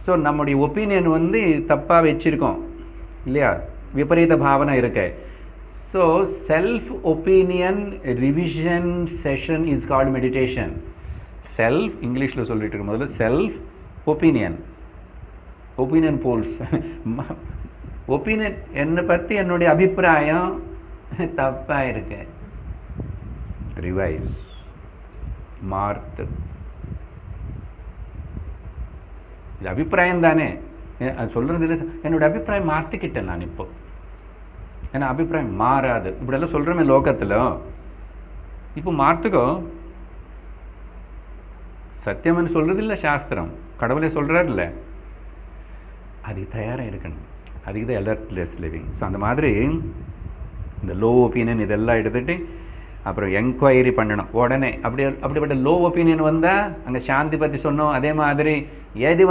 So நம்முடைய opinion வந்து தப்பாக வச்சுருக்கோம் இல்லையா, விபரீத பாவனை இருக்கு. So self opinion revision session is called meditation. Self இங்கிலீஷில் சொல்லிட்டு இருக்கும் முதல்ல செல்ஃப் ஒப்பீனியன் போல்ஸ் ஒப்பீனியன் என்னை பற்றி என்னுடைய அபிப்பிராயம் தப்பாக இருக்கு, ரிவைஸ் மார்த்து. இது அபிப்பிராயம் தானே, அது சொல்கிறது இல்லை. என்னோடய அபிப்பிராயம் மாற்றிக்கிட்டேன் நான் இப்போ, ஏன்னா அபிப்பிராயம் மாறாது. இப்படியெல்லாம் சொல்கிறோமே லோகத்தில், இப்போ மாற்றுக்கோ. சத்தியம்னு சொல்கிறது இல்லை சாஸ்திரம், கடவுளே சொல்கிறார் இல்லை, அதுக்கு தயாராக இருக்கணும். அதுக்கு தான் அலர்ட்லெஸ் லிவிங். ஸோ அந்த மாதிரி இந்த லோ ஒப்பீனியன் இதெல்லாம் எடுத்துகிட்டு அப்புறம் என்கொயரி பண்ணணும் உடனே. அப்படிப்பட்ட லோ ஒப்பீனியன் வந்தால் அங்கே சாந்தி பற்றி சொன்னோம், அதே மாதிரி ஏதி